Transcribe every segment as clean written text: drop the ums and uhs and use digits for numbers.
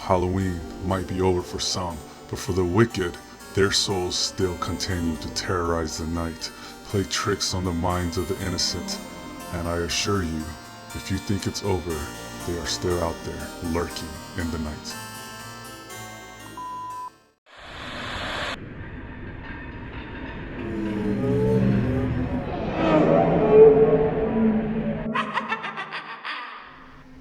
Halloween might be over for some, but for the wicked, their souls still continue to terrorize the night, play tricks on the minds of the innocent. And I assure you, if you think it's over, they are still out there lurking in the night.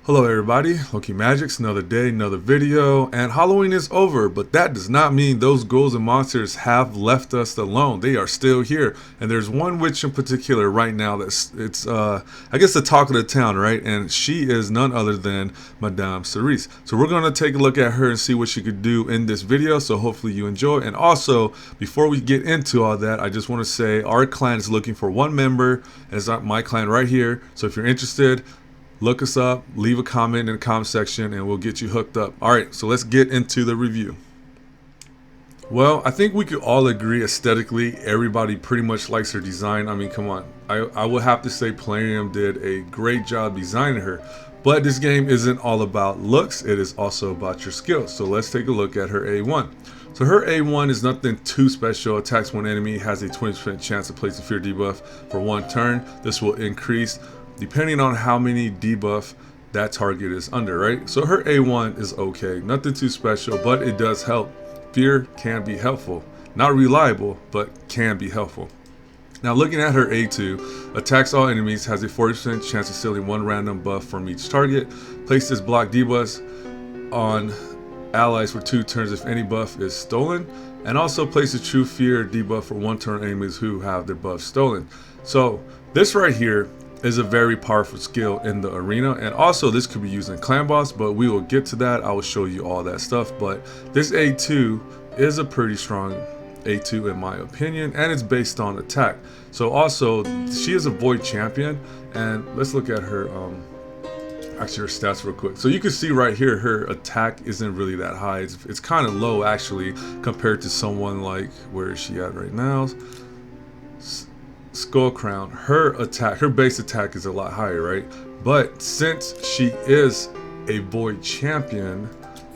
Hello everybody, Loki Magics, another day, another video, and Halloween is over, but that does not mean those ghouls and monsters have left us alone. They are still here, and there's one witch in particular right now it's I guess the talk of the town, right? And she is none other than Madame Serris. So we're going to take a look at her and see what she could do in this video, so hopefully you enjoy. And also, before we get into all that, I just want to say our clan is looking for one member, and it's not my clan right here, so if you're interested, look us up, leave a comment in the comment section, and we'll get you hooked up. All right, so let's get into the review. Well, I think we could all agree aesthetically, everybody pretty much likes her design. I mean, come on. I would have to say Plarium did a great job designing her. But this game isn't all about looks, it is also about your skills. So let's take a look at her A1. So her A1 is nothing too special. Attacks one enemy, has a 20% chance to place a fear debuff for one turn. This will increase depending on how many debuff that target is under, right? So her A1 is okay, nothing too special, but it does help. Fear can be helpful. Not reliable, but can be helpful. Now looking at her A2, attacks all enemies, has a 40% chance of stealing one random buff from each target. Places block debuffs on allies for 2 turns if any buff is stolen. And also places true fear debuff for 1 turn enemies who have their buff stolen. So this right here is a very powerful skill in the arena, and also this could be used in clan boss, but we will get to that. I will show you all that stuff, but this A2 is a pretty strong A2 in my opinion, and it's based on attack. So also she is a void champion, and let's look at her actually her stats real quick. So you can see right here her attack isn't really that high. It's kind of low actually compared to someone like, where is she at right now? Skull Crown. Her base attack is a lot higher, right? But since she is a void champion,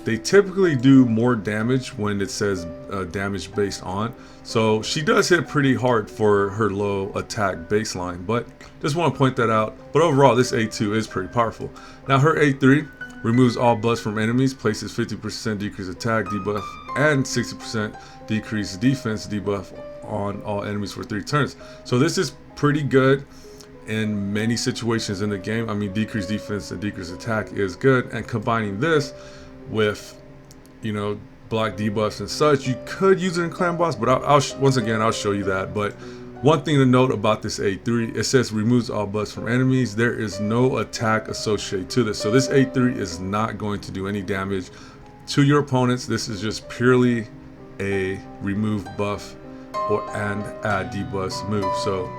they typically do more damage when it says damage based on. So she does hit pretty hard for her low attack baseline, but just want to point that out. But overall, this A2 is pretty powerful. Now her A3 removes all buffs from enemies, places 50% decrease attack debuff and 60% decrease defense debuff on all enemies for 3 turns. So this is pretty good in many situations in the game. I mean, decreased defense and decreased attack is good, and combining this with, you know, block debuffs and such, you could use it in clan boss, but once again I'll show you that. But one thing to note about this A3, it says removes all buffs from enemies. There is no attack associated to this, so this A3 is not going to do any damage to your opponents. This is just purely a remove buff and add debuffs move. So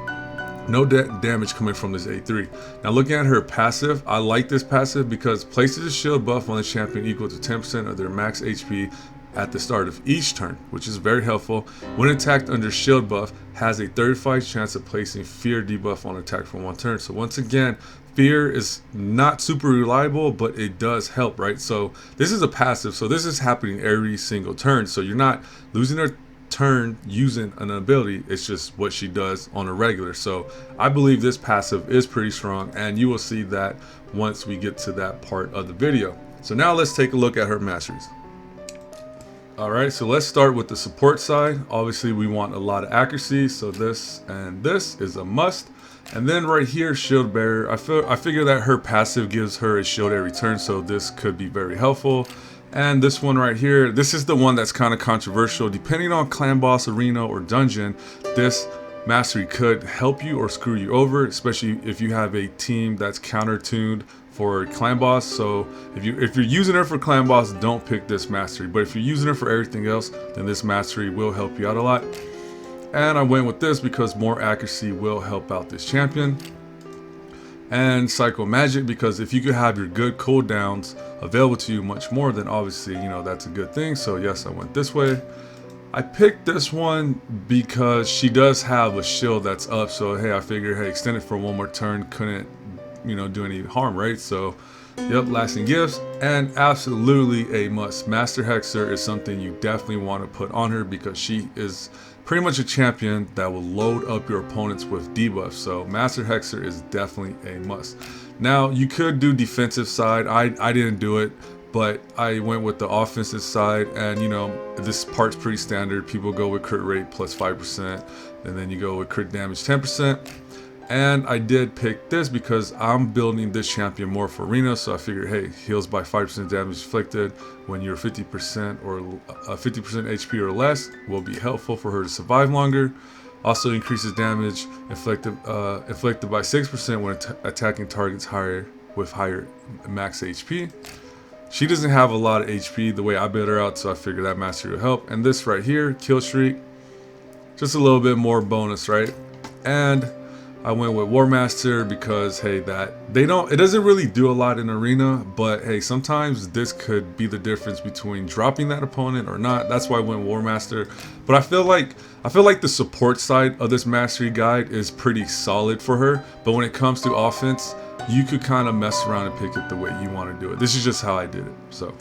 no damage coming from this A3. Now looking at her passive, I like this passive because places a shield buff on the champion equal to 10% of their max HP at the start of each turn, which is very helpful. When attacked under shield buff, has a 35% chance of placing fear debuff on attack for 1 turn. So once again, fear is not super reliable, but it does help, right? So this is a passive, so this is happening every single turn, so you're not losing her turn using an ability. It's just what she does on a regular. So I believe this passive is pretty strong, and you will see that once we get to that part of the video. So now let's take a look at her masteries. All right, so let's start with the support side. Obviously we want a lot of accuracy, so this and this is a must. And then right here, shield bearer, I figure that her passive gives her a shield every turn, so this could be very helpful. And this one right here, this is the one that's kind of controversial. Depending on clan boss, arena, or dungeon, this mastery could help you or screw you over, especially if you have a team that's counter tuned for clan boss. So if you're using her for clan boss, don't pick this mastery. But if you're using her for everything else, then this mastery will help you out a lot. And I went with this because more accuracy will help out this champion. And Psycho Magic, because if you could have your good cooldowns available to you much more, then obviously, you know, that's a good thing. So yes, I went this way. I picked this one because she does have a shield that's up, so hey, I figured, hey, extend it for 1 more turn, couldn't, you know, do any harm, right? So Yep, lasting gifts, and absolutely a must. Master Hexer is something you definitely want to put on her because she is pretty much a champion that will load up your opponents with debuffs. So Master Hexer is definitely a must. Now you could do defensive side. I didn't do it, but I went with the offensive side, and you know, this part's pretty standard. People go with crit rate plus 5%, and then you go with crit damage 10%. And I did pick this because I'm building this champion more for arena, so I figured, hey, heals by 5% damage inflicted when you're 50% or 50% HP or less will be helpful for her to survive longer. Also increases damage inflicted by 6% when attacking targets with higher max HP. She doesn't have a lot of HP the way I built her out, so I figured that mastery will help. And this right here, kill streak, just a little bit more bonus, right? And I went with War Master because, hey, it doesn't really do a lot in arena, but hey, sometimes this could be the difference between dropping that opponent or not. That's why I went War Master. But I feel like the support side of this mastery guide is pretty solid for her. But when it comes to offense, you could kind of mess around and pick it the way you want to do it. This is just how I did it. So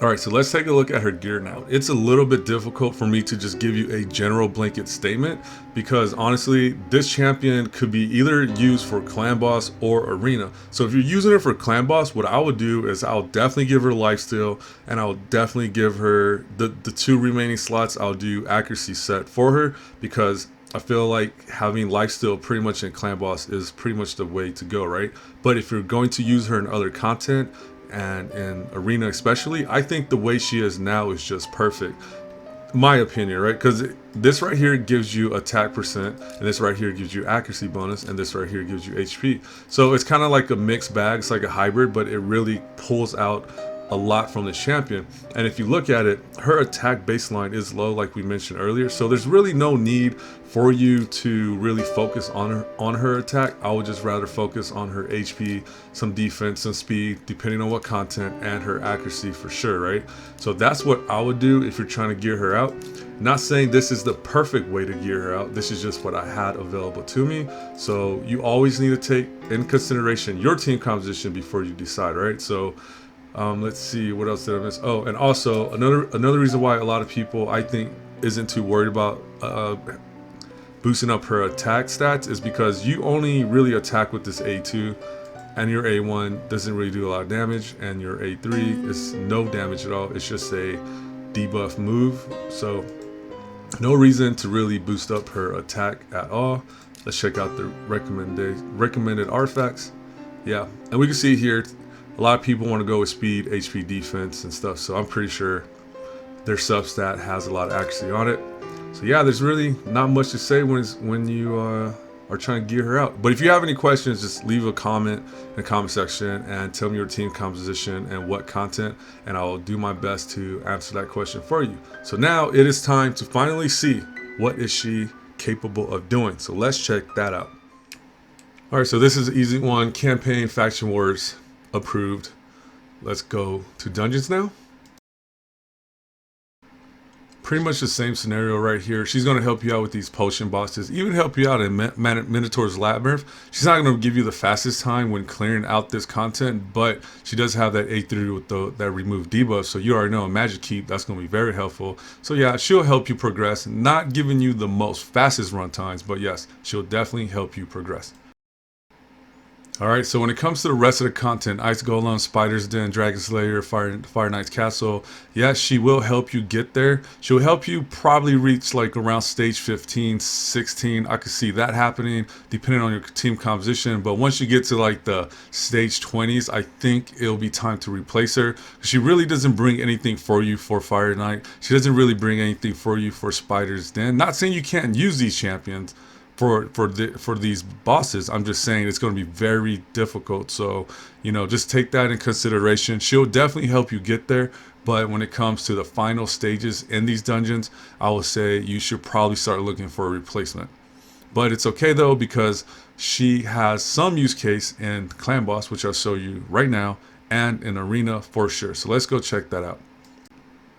alright, so let's take a look at her gear now. It's a little bit difficult for me to just give you a general blanket statement because honestly, this champion could be either used for clan boss or arena. So if you're using her for clan boss, what I would do is I'll definitely give her lifesteal, and I'll definitely give her the 2 remaining slots. I'll do accuracy set for her because I feel like having lifesteal pretty much in clan boss is pretty much the way to go, right? But if you're going to use her in other content, and in arena especially, I think the way she is now is just perfect, my opinion, right? Because this right here gives you attack percent, and this right here gives you accuracy bonus, and this right here gives you HP. So it's kind of like a mixed bag. It's like a hybrid, but it really pulls out a lot from the champion. And if you look at it, her attack baseline is low, like we mentioned earlier, so there's really no need for you to really focus on her attack. I would just rather focus on her HP, some defense, some speed, depending on what content, and her accuracy for sure, right? So that's what I would do if you're trying to gear her out. Not saying this is the perfect way to gear her out, this is just what I had available to me. So you always need to take in consideration your team composition before you decide, right? So let's see, what else did I miss? Oh, and also another reason why a lot of people, I think, isn't too worried about boosting up her attack stats is because you only really attack with this A2, and your A1 doesn't really do a lot of damage, and your A3 is no damage at all. It's just a debuff move, so no reason to really boost up her attack at all. Let's check out the recommended artifacts. Yeah, and we can see here a lot of people want to go with speed, HP, defense, and stuff, so I'm pretty sure their substat has a lot of accuracy on it. So yeah, there's really not much to say when you are trying to gear her out. But if you have any questions, just leave a comment in the comment section and tell me your team composition and what content, and I'll do my best to answer that question for you. So now it is time to finally see what is she capable of doing. So let's check that out. All right, so this is an easy one. Campaign faction wars approved. Let's go to dungeons now. Pretty much the same scenario right here. She's going to help you out with these potion bosses, even help you out in Minotaur's Labyrinth. She's not going to give you the fastest time when clearing out this content, but she does have that A3 with that remove debuff, so you already know a Magic Keep, that's going to be very helpful. So yeah, she'll help you progress, not giving you the most fastest run times, but yes, she'll definitely help you progress. Alright, so when it comes to the rest of the content, Ice Golem, Spider's Den, Dragon Slayer, Fire Knight's Castle, yes, she will help you get there. She'll help you probably reach like around stage 15, 16. I could see that happening depending on your team composition. But once you get to like the stage 20s, I think it'll be time to replace her. She really doesn't bring anything for you for Fire Knight. She doesn't really bring anything for you for Spider's Den. Not saying you can't use these champions for these bosses. I'm just saying it's going to be very difficult, so you know, just take that in consideration. She'll definitely help you get there, but when it comes to the final stages in these dungeons, I would say you should probably start looking for a replacement. But it's okay though, because she has some use case in clan boss, which I'll show you right now, and in arena for sure. So let's go check that out.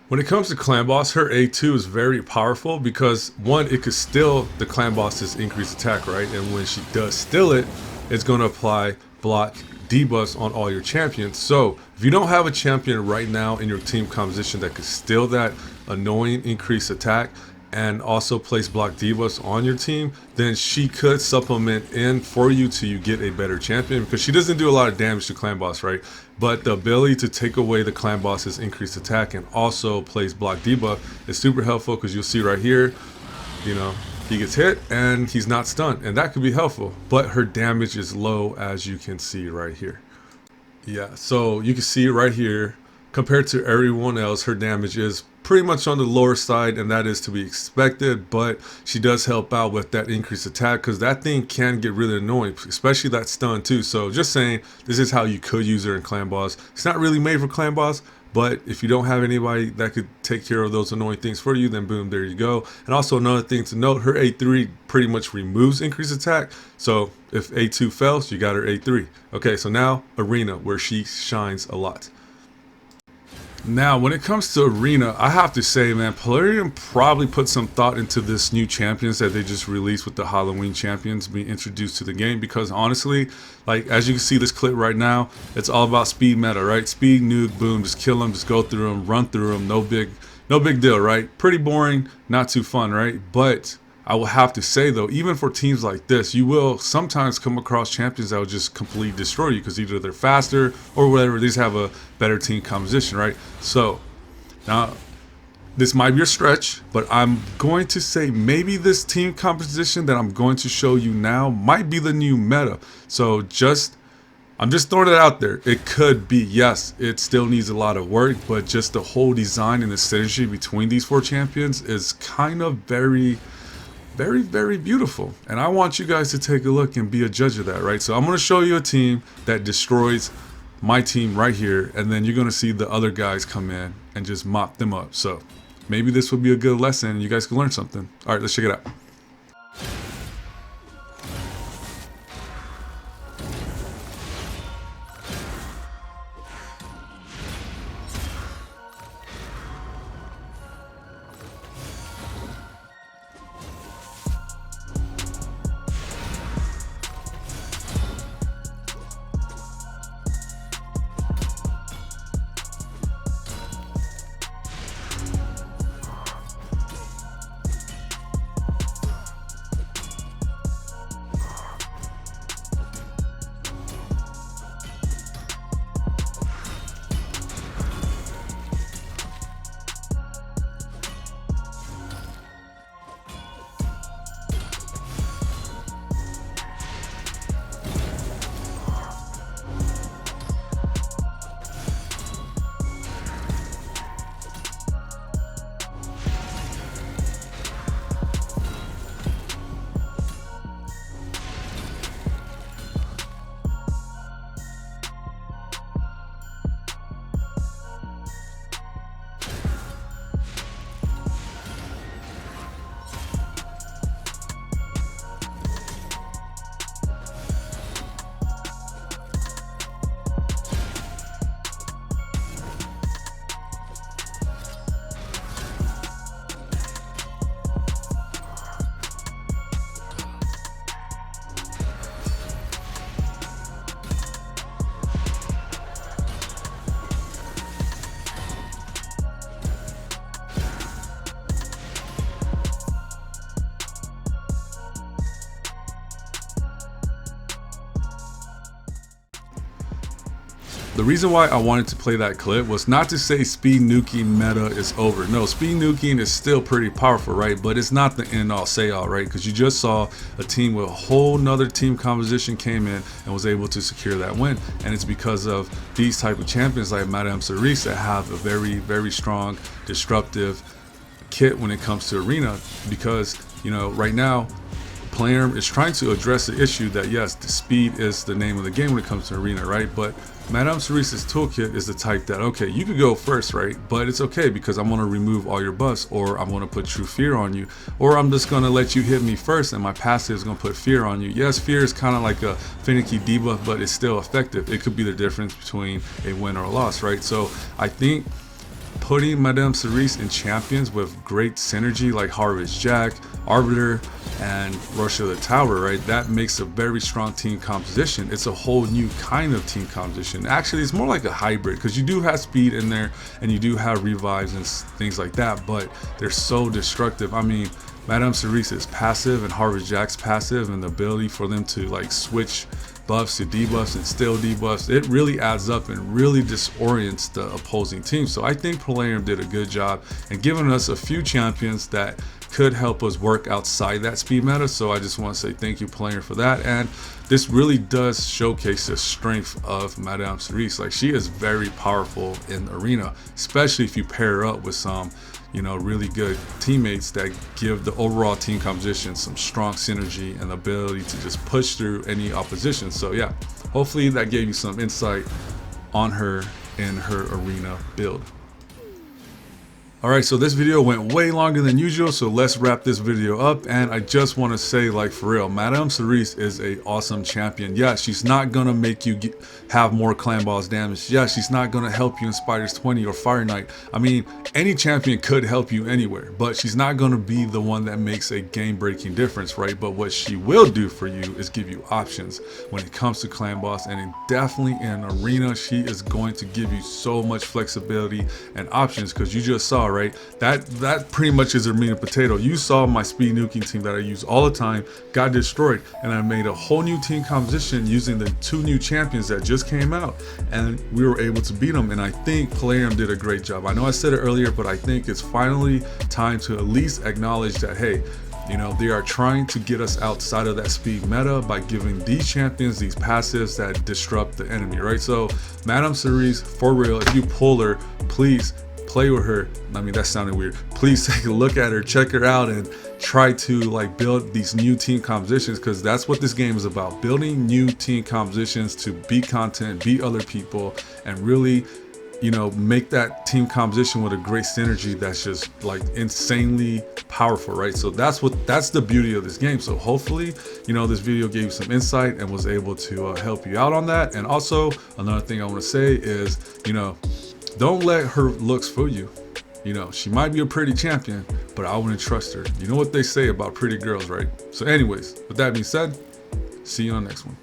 When it comes to clan boss, her A2 is very powerful because one, it could steal the clan boss's increased attack, right? And when she does steal it, it's going to apply block, debuffs on all your champions. So if you don't have a champion right now in your team composition that could steal that annoying increased attack and also place block debuffs on your team, then she could supplement in for you till you get a better champion, because she doesn't do a lot of damage to clan boss, right? But the ability to take away the clan boss's increased attack and also place block debuff is super helpful, because you'll see right here, you know, he gets hit and he's not stunned, and that could be helpful, but her damage is low, as you can see right here. Yeah, so you can see right here, compared to everyone else, her damage is pretty much on the lower side, and that is to be expected, but she does help out with that increased attack, because that thing can get really annoying, especially that stun too. So just saying, this is how you could use her in clan boss. It's not really made for clan boss, but if you don't have anybody that could take care of those annoying things for you, then boom, there you go. And also another thing to note, her A3 pretty much removes increased attack. So if A2 fails, you got her A3. Okay, so now Arena, where she shines a lot. Now, when it comes to Arena, I have to say, man, Plarium probably put some thought into this new champions that they just released with the Halloween champions being introduced to the game, because honestly, like, as you can see this clip right now, it's all about speed meta, right? Speed, nuke, boom, just kill them, just go through them, run through them, no big deal, right? Pretty boring, not too fun, right? But I will have to say though, even for teams like this, you will sometimes come across champions that will just completely destroy you, because either they're faster or whatever, they just have a better team composition, right? So now this might be a stretch, but I'm going to say maybe this team composition that I'm going to show you now might be the new meta. So I'm just throwing it out there. It could be, yes, it still needs a lot of work, but just the whole design and the synergy between these 4 champions is kind of very beautiful, and I want you guys to take a look and be a judge of that, right? So I'm going to show you a team that destroys my team right here, and then you're going to see the other guys come in and just mop them up. So maybe this will be a good lesson and you guys can learn something. All right, let's check it out. The reason why I wanted to play that clip was not to say speed nuking meta is over. No, speed nuking is still pretty powerful, right? But it's not the end all say all, right? Because you just saw a team with a whole nother team composition came in and was able to secure that win. And it's because of these type of champions like Madame Serris that have a very strong disruptive kit when it comes to Arena. Because, you know, right now Plarium is trying to address the issue that, yes, the speed is the name of the game when it comes to Arena, right? But Madame Serris's toolkit is the type that, okay, you could go first, right? But it's okay because I'm going to remove all your buffs, or I'm going to put True Fear on you, or I'm just going to let you hit me first and my passive is going to put Fear on you. Yes, Fear is kind of like a finicky debuff, but it's still effective. It could be the difference between a win or a loss, right? So I think putting Madame Serris in champions with great synergy like Harvest Jack, Arbiter and Russia the Tower, right? That makes a very strong team composition. It's a whole new kind of team composition. Actually, it's more like a hybrid, because you do have speed in there and you do have revives and things like that, but they're so destructive. I mean, Madame Serris is passive and Harvard Jack's passive, and the ability for them to like switch buffs to debuffs and still debuffs, it really adds up and really disorients the opposing team. So I think Plarium did a good job in giving us a few champions that could help us work outside that speed meta. So I just want to say thank you, Plarium, for that. And this really does showcase the strength of Madame Serris. Like, she is very powerful in the arena, especially if you pair her up with some, you know, really good teammates that give the overall team composition some strong synergy and ability to just push through any opposition. So yeah, hopefully that gave you some insight on her in her arena build. Alright, so this video went way longer than usual, so let's wrap this video up. And I just want to say, like, for real, Madame Serris is a awesome champion. Yeah, she's not gonna make you have more clan boss damage. Yeah, she's not gonna help you in Spiders 20 or Fire Knight. I mean, any champion could help you anywhere, but she's not gonna be the one that makes a game-breaking difference, right? But what she will do for you is give you options when it comes to clan boss, and definitely in arena, she is going to give you so much flexibility and options, because you just saw, right? That pretty much is a meat and potato. You saw my speed nuking team that I use all the time got destroyed, and I made a whole new team composition using the 2 new champions that just came out, and we were able to beat them. And I think Plarium did a great job. I know I said it earlier, but I think it's finally time to at least acknowledge that, hey, you know, they are trying to get us outside of that speed meta by giving these champions these passives that disrupt the enemy, right? So Madame Serris, for real, if you pull her, please play with her. I mean, that sounded weird. Please take a look at her, check her out, and try to like build these new team compositions, because that's what this game is about: building new team compositions to beat content, beat other people, and really, you know, make that team composition with a great synergy that's just like insanely powerful, right? So that's the beauty of this game. So hopefully, you know, this video gave you some insight and was able to help you out on that. And also, another thing I want to say is, you know, don't let her looks fool you. You know, she might be a pretty champion, but I wouldn't trust her. You know what they say about pretty girls, right? So anyways, with that being said, see you on the next one.